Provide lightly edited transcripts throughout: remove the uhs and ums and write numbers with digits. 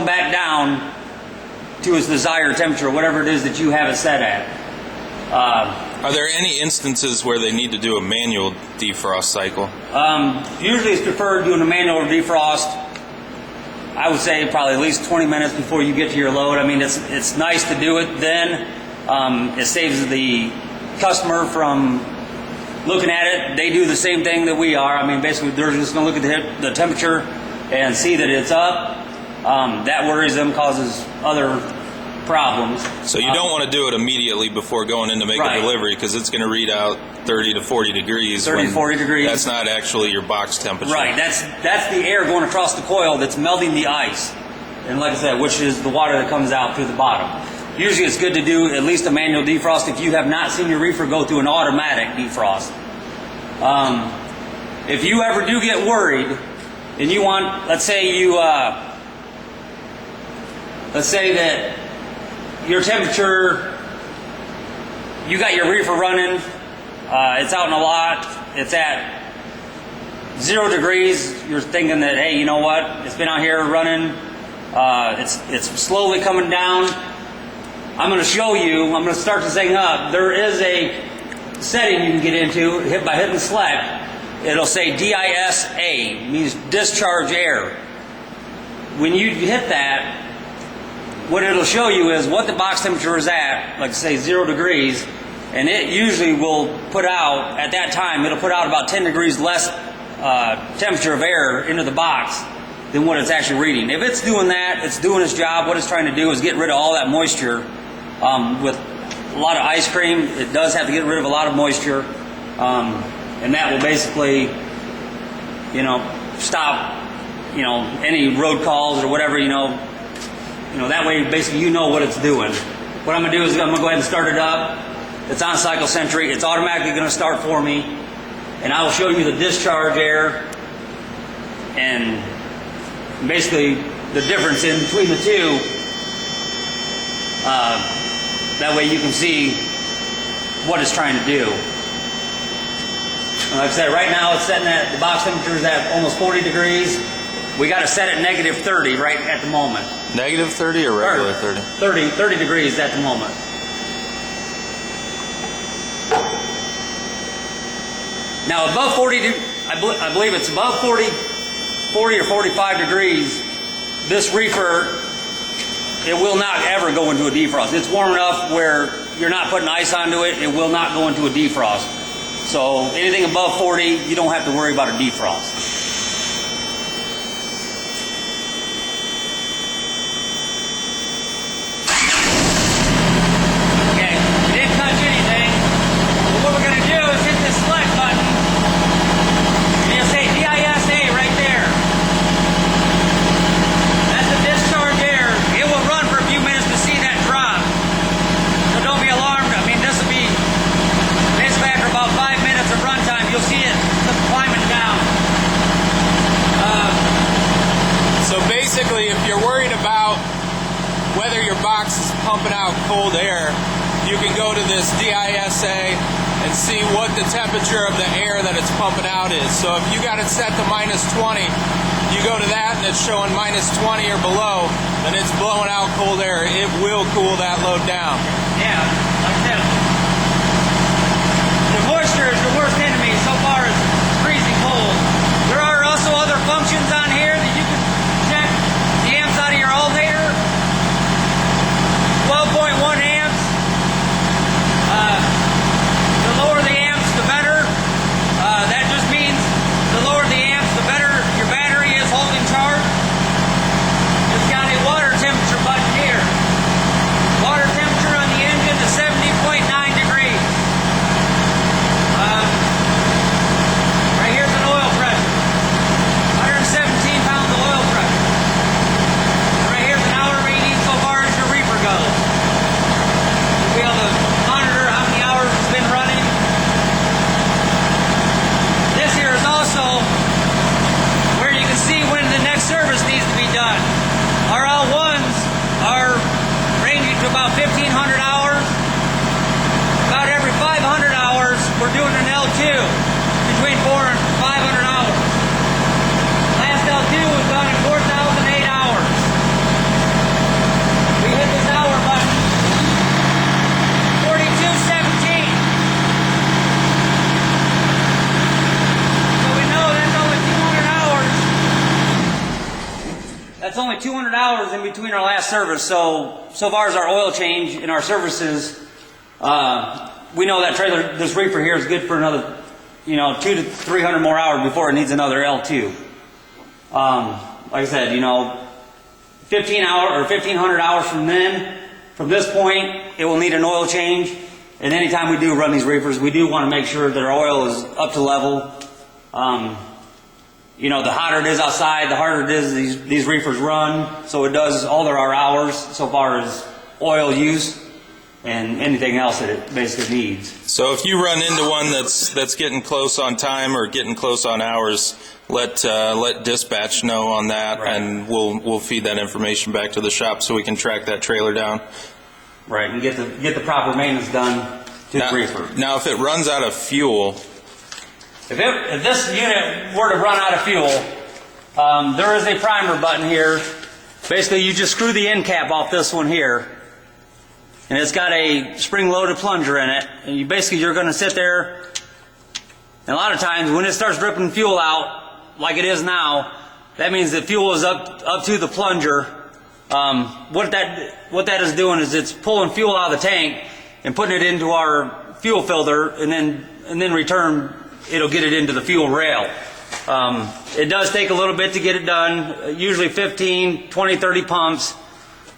back down to its desired temperature, whatever it is that you have it set at. Are there any instances where they need to do a manual defrost cycle? Usually it's preferred doing a manual defrost. I would say probably at least 20 minutes before you get to your load. I mean, it's nice to do it then. It saves the customer from looking at it. They do the same thing that we are. I mean, basically they're just going to look at the temperature and see that it's up. That worries them, causes other problems. So you don't want to do it immediately before going in to make a delivery, because it's going to read out 30 to 40 degrees. 30 to 40 degrees. That's not actually your box temperature. Right. That's the air going across the coil that's melting the ice. And like I said, which is the water that comes out through the bottom. Usually it's good to do at least a manual defrost if you have not seen your reefer go through an automatic defrost. If you ever do get worried and you want, let's say that your temperature, you got your reefer running, it's out in a lot, it's at 0 degrees, you're thinking that, hey, you know what, it's been out here running, it's slowly coming down. I'm going to show you, I'm going to start this thing up. There is a setting you can get into by hitting select. It'll say DISA, means discharge air. When you hit that, what it'll show you is what the box temperature is at, like say 0 degrees, and it usually will put out, at that time, it'll put out about 10 degrees less temperature of air into the box than what it's actually reading. If it's doing that, it's doing its job. What it's trying to do is get rid of all that moisture. With a lot of ice cream, it does have to get rid of a lot of moisture, and that will basically, stop, any road calls or whatever, that way basically you know what it's doing. What I'm going to do is I'm going to go ahead and start it up. It's on cycle sentry. It's automatically going to start for me, and I will show you the discharge air and basically the difference in between the two. That way you can see what it's trying to do. And like I said, right now it's setting at, the box temperature is at almost 40 degrees. We got to set it negative 30 right at the moment. Negative 30 or regular 30? 30 degrees at the moment. Now above 40, I believe it's above 40 or 45 degrees, this reefer, it will not ever go into a defrost. It's warm enough where you're not putting ice onto it, it will not go into a defrost. So anything above 40, you don't have to worry about a defrost. Okay, it didn't touch anything. But what we're going to do is hit this select button, and you'll say DISA right there. That's the discharge air. It will run for a few minutes to see that drop. So don't be alarmed. I mean, this will be basically after about 5 minutes of runtime, you'll see it climbing down. So basically, if you're worried about whether your box is pumping out cold air, you can go to this DISA and see what the temperature of the air that it's pumping out is. So if you got it set to -20, you go to that and it's showing -20 or below, then it's blowing out cold air. It will cool that load down. Yeah, like that. The moisture is the worst enemy so far as freezing cold. There are also other functions on here that you can check the amps out of your alternator. 12.1 amps. The lower the amps, the better. That just means the lower the amps, the better your battery is holding charge. It's got a water temperature button here. Water temperature on the engine is 70.9. 200 hours in between our last service, so far as our oil change and our services, we know that this reefer here is good for another, 200 to 300 more hours before it needs another L2. Like I said, 1,500 hours from this point, it will need an oil change. And anytime we do run these reefers, we do want to make sure that our oil is up to level. The hotter it is outside, the harder it is these reefers run. So it does all of our hours so far as oil use and anything else that it basically needs. So if you run into one that's getting close on time or getting close on hours, let dispatch know on that, right. And we'll feed that information back to the shop so we can track that trailer down. Right, and get the proper maintenance done to the reefer. Now, if it runs out of fuel, if this unit were to run out of fuel, there is a primer button here. Basically, you just screw the end cap off this one here, and it's got a spring-loaded plunger in it. And you're going to sit there, and a lot of times when it starts dripping fuel out, like it is now, that means the fuel is up to the plunger. What that is doing is it's pulling fuel out of the tank and putting it into our fuel filter, and then return it'll get it into the fuel rail. It does take a little bit to get it done, usually 15, 20, 30 pumps.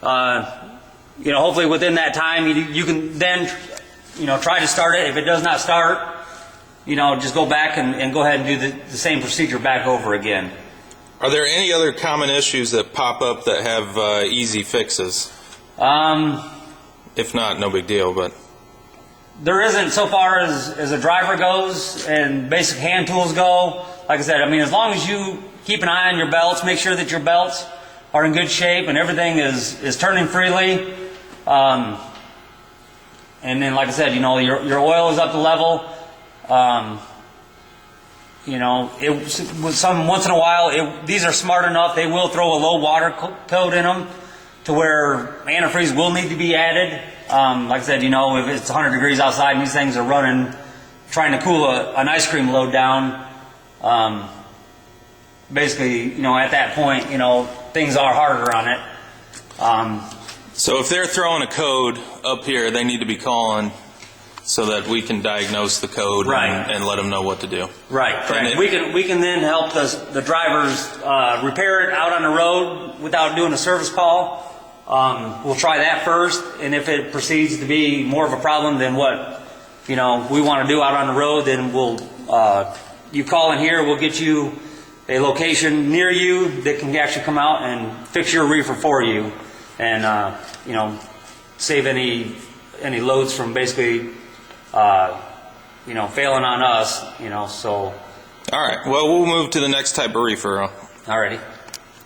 Hopefully within that time you can then try to start it. If it does not start, just go back and go ahead and do the same procedure back over again. Are there any other common issues that pop up that have easy fixes? If not, no big deal, but... There isn't so far as a driver goes and basic hand tools go. Like I said, as long as you keep an eye on your belts, make sure that your belts are in good shape and everything is turning freely. And then, like I said, your oil is up to level. Once in a while, these are smart enough, they will throw a low water code in them to where antifreeze will need to be added. Like I said, if it's 100 degrees outside and these things are running, trying to cool an ice cream load down, basically, at that point, things are harder on it. So if they're throwing a code up here, they need to be calling so that we can diagnose the code, right. and let them know what to do. Right, correct. We can then help the drivers repair it out on the road without doing a service call. We'll try that first, and if it proceeds to be more of a problem than what we want to do out on the road, then you call in here, we'll get you a location near you that can actually come out and fix your reefer for you, and save any loads from basically failing on us. So. All right. Well, we'll move to the next type of reefer. Alrighty.